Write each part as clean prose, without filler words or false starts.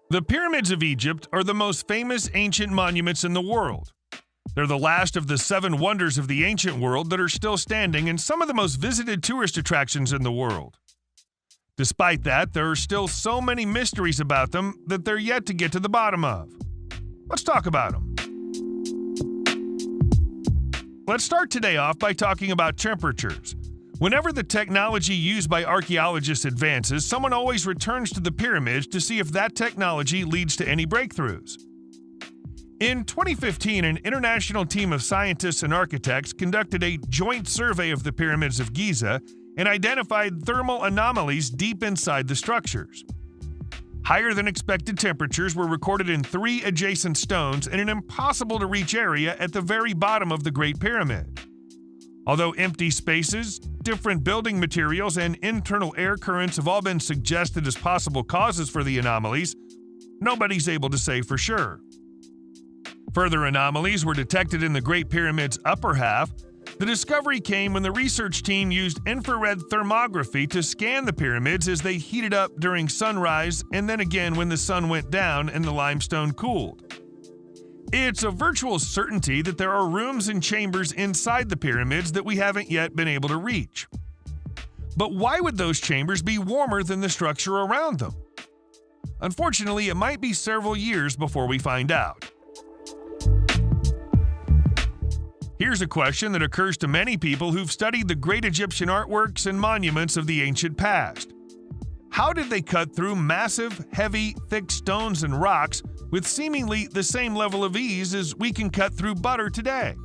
The pyramids of Egypt are the most famous ancient monuments in the world. They're the last of the 7 wonders of the ancient world that are still standing and some of the most visited tourist attractions in the world. Despite that, there are still so many mysteries about them that they're yet to get to the bottom of. Let's talk about them. Let's start today off by talking about temperatures. Whenever the technology used by archaeologists advances, someone always returns to the pyramids to see if that technology leads to any breakthroughs. In 2015, an international team of scientists and architects conducted a joint survey of the pyramids of Giza and identified thermal anomalies deep inside the structures. Higher than expected temperatures were recorded in 3 adjacent stones in an impossible-to-reach area at the very bottom of the Great Pyramid. Although empty spaces, different building materials, and internal air currents have all been suggested as possible causes for the anomalies, nobody's able to say for sure. Further anomalies were detected in the Great Pyramid's upper half. The discovery came when the research team used infrared thermography to scan the pyramids as they heated up during sunrise and then again when the sun went down and the limestone cooled. It's a virtual certainty that there are rooms and chambers inside the pyramids that we haven't yet been able to reach. But why would those chambers be warmer than the structure around them? Unfortunately, it might be several years before we find out. Here's a question that occurs to many people who've studied the great Egyptian artworks and monuments of the ancient past. How did they cut through massive, heavy, thick stones and rocks with seemingly the same level of ease as we can cut through butter today?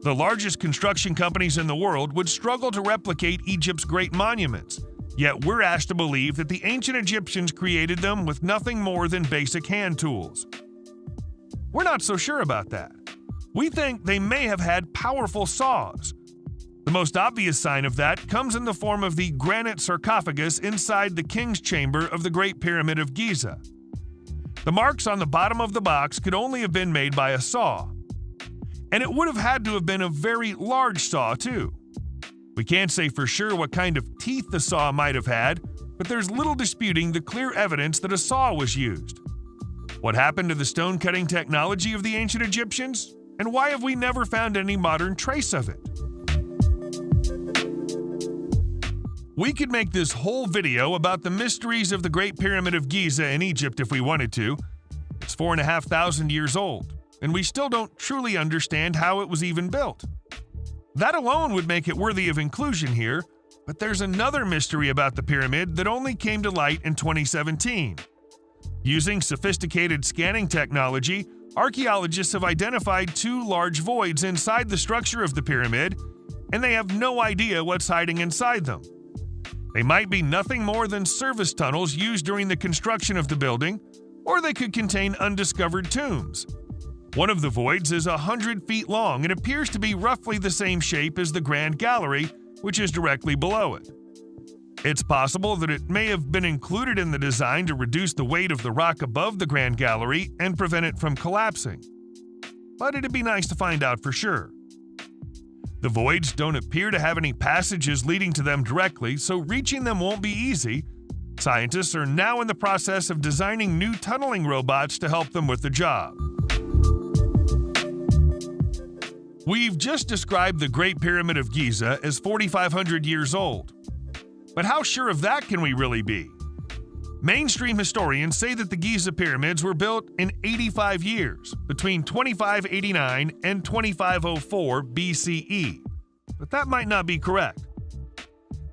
The largest construction companies in the world would struggle to replicate Egypt's great monuments, yet we're asked to believe that the ancient Egyptians created them with nothing more than basic hand tools. We're not so sure about that. We think they may have had powerful saws. The most obvious sign of that comes in the form of the granite sarcophagus inside the king's chamber of the Great Pyramid of Giza. The marks on the bottom of the box could only have been made by a saw. And it would have had to have been a very large saw, too. We can't say for sure what kind of teeth the saw might have had, but there's little disputing the clear evidence that a saw was used. What happened to the stone-cutting technology of the ancient Egyptians? And why have we never found any modern trace of it? We could make this whole video about the mysteries of the Great Pyramid of Giza in Egypt if we wanted to. It's 4,500 years old, and we still don't truly understand how it was even built. That alone would make it worthy of inclusion here, but there's another mystery about the pyramid that only came to light in 2017. Using sophisticated scanning technology, archaeologists have identified 2 large voids inside the structure of the pyramid, and they have no idea what's hiding inside them. They might be nothing more than service tunnels used during the construction of the building, or they could contain undiscovered tombs. One of the voids is 100 feet long and appears to be roughly the same shape as the Grand Gallery, which is directly below it. It's possible that it may have been included in the design to reduce the weight of the rock above the Grand Gallery and prevent it from collapsing. But it'd be nice to find out for sure. The voids don't appear to have any passages leading to them directly, so reaching them won't be easy. Scientists are now in the process of designing new tunneling robots to help them with the job. We've just described the Great Pyramid of Giza as 4,500 years old. But how sure of that can we really be? Mainstream historians say that the Giza pyramids were built in 85 years, between 2589 and 2504 BCE. But that might not be correct.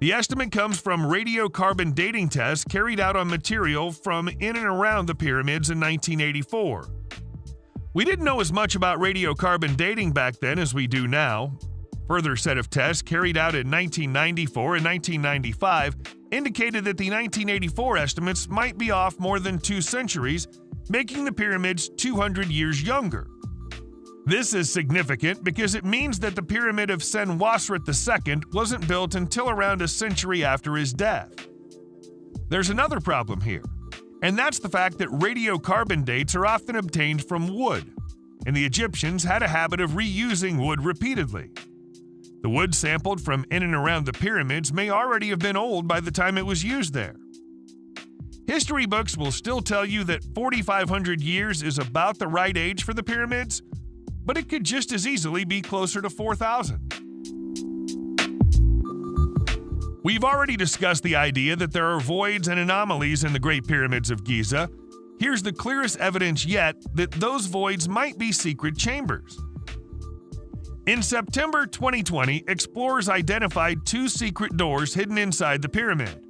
The estimate comes from radiocarbon dating tests carried out on material from in and around the pyramids in 1984. We didn't know as much about radiocarbon dating back then as we do now. Further set of tests carried out in 1994 and 1995 indicated that the 1984 estimates might be off more than 2 centuries, making the pyramids 200 years younger. This is significant because it means that the pyramid of Senwosret II wasn't built until around a century after his death. There's another problem here, and that's the fact that radiocarbon dates are often obtained from wood, and the Egyptians had a habit of reusing wood repeatedly. The wood sampled from in and around the pyramids may already have been old by the time it was used there. History books will still tell you that 4,500 years is about the right age for the pyramids, but it could just as easily be closer to 4,000. We've already discussed the idea that there are voids and anomalies in the Great Pyramids of Giza. Here's the clearest evidence yet that those voids might be secret chambers. In September 2020, explorers identified 2 secret doors hidden inside the pyramid.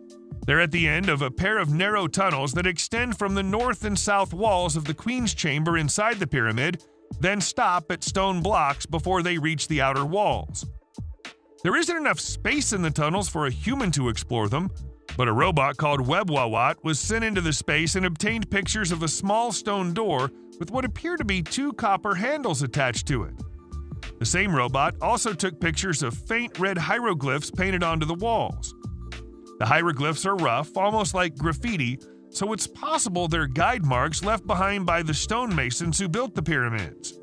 They're at the end of a pair of narrow tunnels that extend from the north and south walls of the Queen's Chamber inside the pyramid, then stop at stone blocks before they reach the outer walls. There isn't enough space in the tunnels for a human to explore them, but a robot called Webwawat was sent into the space and obtained pictures of a small stone door with what appear to be 2 copper handles attached to it. The same robot also took pictures of faint red hieroglyphs painted onto the walls. The hieroglyphs are rough, almost like graffiti, so it's possible they're guide marks left behind by the stonemasons who built the pyramids.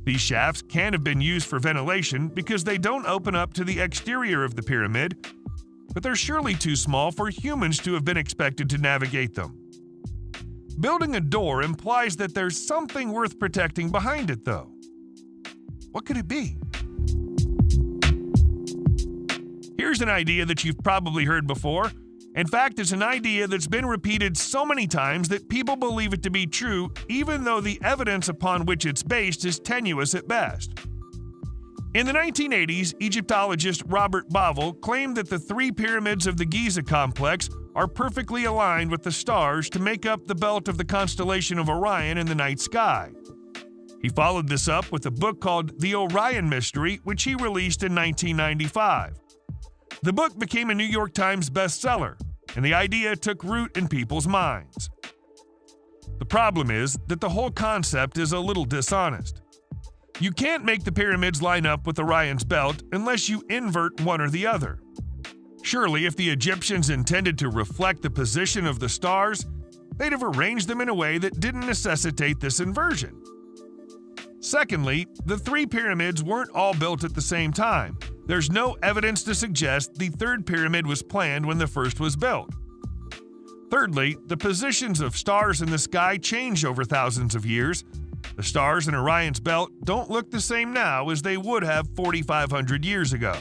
These shafts can't have been used for ventilation because they don't open up to the exterior of the pyramid, but they're surely too small for humans to have been expected to navigate them. Building a door implies that there's something worth protecting behind it, though. What could it be? Here's an idea that you've probably heard before. In fact, it's an idea that's been repeated so many times that people believe it to be true, even though the evidence upon which it's based is tenuous at best. In the 1980s, Egyptologist Robert Bauval claimed that the 3 pyramids of the Giza complex are perfectly aligned with the stars to make up the belt of the constellation of Orion in the night sky. He followed this up with a book called The Orion Mystery, which he released in 1995. The book became a New York Times bestseller, and the idea took root in people's minds. The problem is that the whole concept is a little dishonest. You can't make the pyramids line up with Orion's belt unless you invert one or the other. Surely, if the Egyptians intended to reflect the position of the stars, they'd have arranged them in a way that didn't necessitate this inversion. Secondly, the 3 pyramids weren't all built at the same time. There's no evidence to suggest the 3rd pyramid was planned when the first was built. Thirdly, the positions of stars in the sky change over thousands of years. The stars in Orion's belt don't look the same now as they would have 4,500 years ago.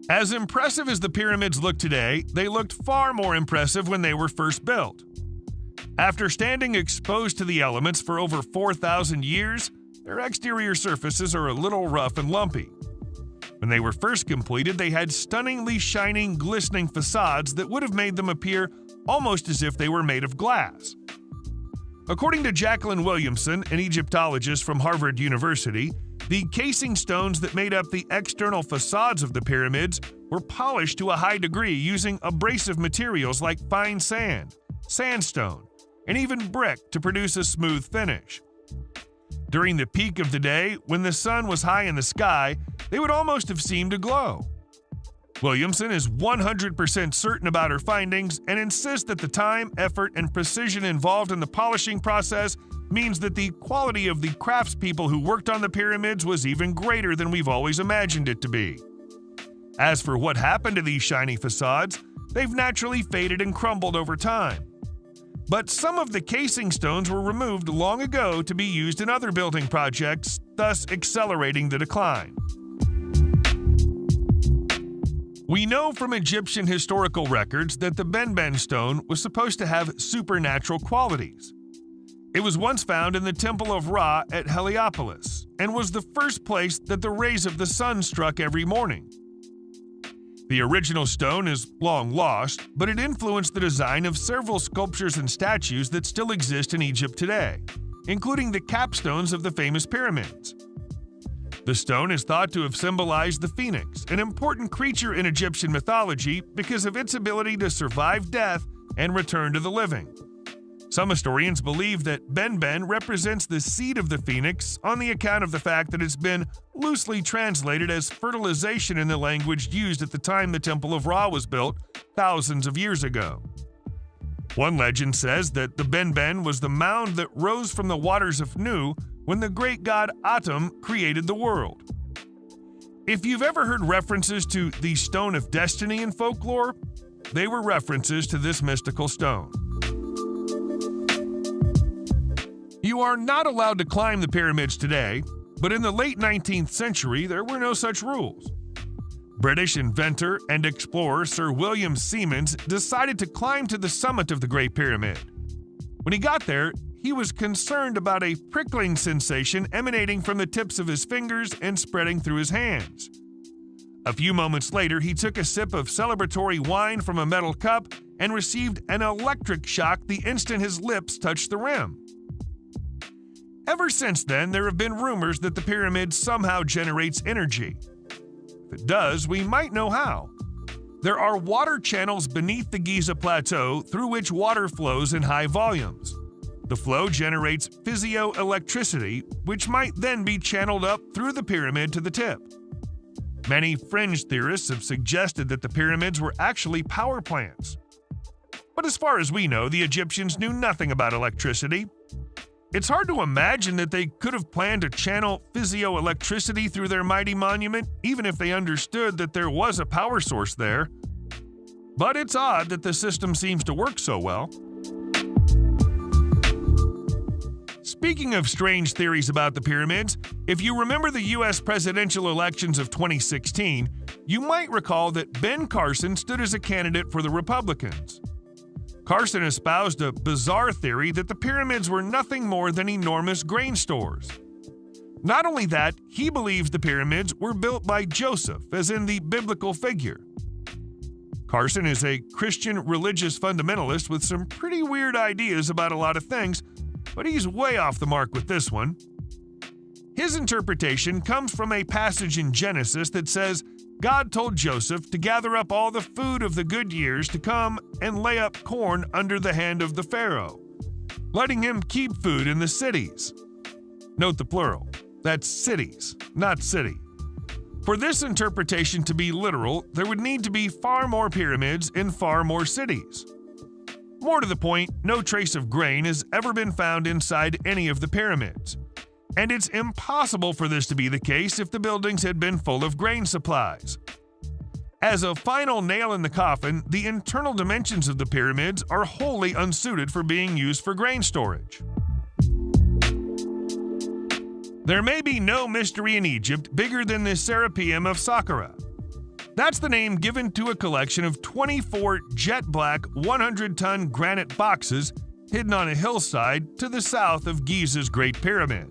As impressive as the pyramids look today, they looked far more impressive when they were first built. After standing exposed to the elements for over 4,000 years, their exterior surfaces are a little rough and lumpy. When they were first completed, they had stunningly shining, glistening facades that would have made them appear almost as if they were made of glass. According to Jacqueline Williamson, an Egyptologist from Harvard University, the casing stones that made up the external facades of the pyramids were polished to a high degree using abrasive materials like fine sand, sandstone, and even brick to produce a smooth finish. During the peak of the day, when the sun was high in the sky, they would almost have seemed to glow. Williamson is 100% certain about her findings and insists that the time, effort, and precision involved in the polishing process means that the quality of the craftspeople who worked on the pyramids was even greater than we've always imagined it to be. As for what happened to these shiny facades, they've naturally faded and crumbled over time. But some of the casing stones were removed long ago to be used in other building projects, thus accelerating the decline. We know from Egyptian historical records that the Benben stone was supposed to have supernatural qualities. It was once found in the Temple of Ra at Heliopolis and was the first place that the rays of the sun struck every morning. The original stone is long lost, but it influenced the design of several sculptures and statues that still exist in Egypt today, including the capstones of the famous pyramids. The stone is thought to have symbolized the phoenix, an important creature in Egyptian mythology because of its ability to survive death and return to the living. Some historians believe that Benben represents the seed of the phoenix on the account of the fact that it's been loosely translated as fertilization in the language used at the time the Temple of Ra was built thousands of years ago. One legend says that the Benben was the mound that rose from the waters of Nu when the great god Atum created the world. If you've ever heard references to the Stone of Destiny in folklore, They were references to this mystical stone. You are not allowed to climb the pyramids today, but in the late 19th century there were no such rules. British inventor and explorer Sir William Siemens decided to climb to the summit of the Great Pyramid. When he got there, he was concerned about a prickling sensation emanating from the tips of his fingers and spreading through his hands. A few moments later, he took a sip of celebratory wine from a metal cup and received an electric shock the instant his lips touched the rim. Ever since then, there have been rumors that the pyramid somehow generates energy. If it does, we might know how. There are water channels beneath the Giza Plateau through which water flows in high volumes. The flow generates physioelectricity, which might then be channeled up through the pyramid to the tip. Many fringe theorists have suggested that the pyramids were actually power plants. But as far as we know, the Egyptians knew nothing about electricity. It's hard to imagine that they could have planned to channel physioelectricity through their mighty monument, even if they understood that there was a power source there. But it's odd that the system seems to work so well. Speaking of strange theories about the pyramids, if you remember the U.S. presidential elections of 2016, you might recall that Ben Carson stood as a candidate for the Republicans. Carson espoused a bizarre theory that the pyramids were nothing more than enormous grain stores. Not only that, he believes the pyramids were built by Joseph, as in the biblical figure. Carson is a Christian religious fundamentalist with some pretty weird ideas about a lot of things, but he's way off the mark with this one. His interpretation comes from a passage in Genesis that says God told Joseph to gather up all the food of the good years to come and lay up corn under the hand of the Pharaoh, letting him keep food in the cities. Note the plural. That's cities, not city. For this interpretation to be literal, there would need to be far more pyramids in far more cities. More to the point, no trace of grain has ever been found inside any of the pyramids. And it's impossible for this to be the case if the buildings had been full of grain supplies. As a final nail in the coffin, the internal dimensions of the pyramids are wholly unsuited for being used for grain storage. There may be no mystery in Egypt bigger than the Serapeum of Saqqara. That's the name given to a collection of 24 jet-black 100-ton granite boxes hidden on a hillside to the south of Giza's Great Pyramid.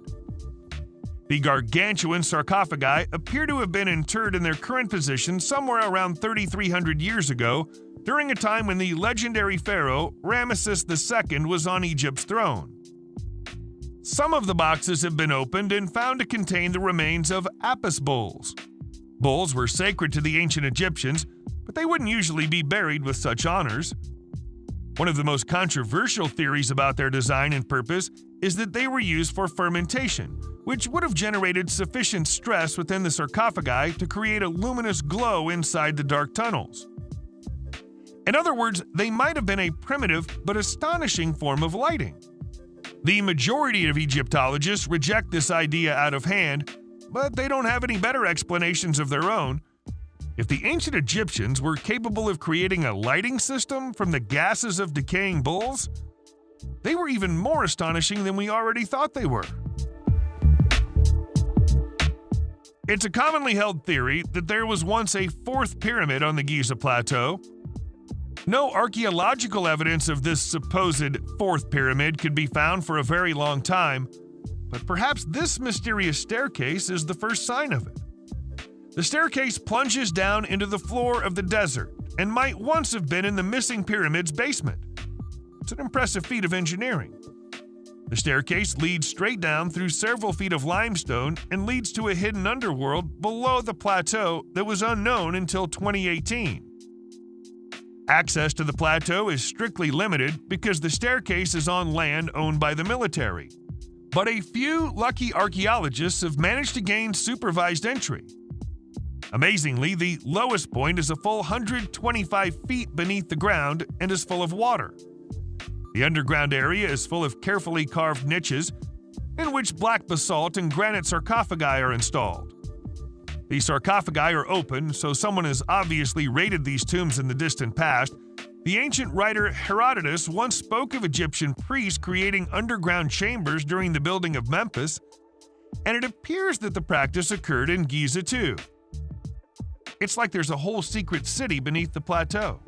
The gargantuan sarcophagi appear to have been interred in their current position somewhere around 3,300 years ago, during a time when the legendary pharaoh Ramesses II was on Egypt's throne. Some of the boxes have been opened and found to contain the remains of Apis bulls. Bulls were sacred to the ancient Egyptians, but they wouldn't usually be buried with such honors. One of the most controversial theories about their design and purpose is that they were used for fermentation, which would have generated sufficient stress within the sarcophagi to create a luminous glow inside the dark tunnels. In other words, they might have been a primitive but astonishing form of lighting. The majority of Egyptologists reject this idea out of hand, but they don't have any better explanations of their own. If the ancient Egyptians were capable of creating a lighting system from the gases of decaying bulls, they were even more astonishing than we already thought they were. It's a commonly held theory that there was once a fourth pyramid on the Giza Plateau. No archaeological evidence of this supposed fourth pyramid could be found for a very long time, but perhaps this mysterious staircase is the first sign of it. The staircase plunges down into the floor of the desert and might once have been in the missing pyramid's basement. It's an impressive feat of engineering. The staircase leads straight down through several feet of limestone and leads to a hidden underworld below the plateau that was unknown until 2018. Access to the plateau is strictly limited because the staircase is on land owned by the military. But a few lucky archaeologists have managed to gain supervised entry. Amazingly, the lowest point is a full 125 feet beneath the ground and is full of water. The underground area is full of carefully carved niches in which black basalt and granite sarcophagi are installed. The sarcophagi are open, so someone has obviously raided these tombs in the distant past. The ancient writer Herodotus once spoke of Egyptian priests creating underground chambers during the building of Memphis, and it appears that the practice occurred in Giza too. It's like there's a whole secret city beneath the plateau.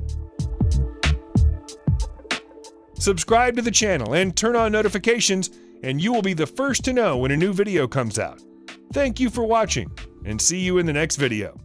Subscribe to the channel and turn on notifications, and you will be the first to know when a new video comes out. Thank you for watching, and see you in the next video.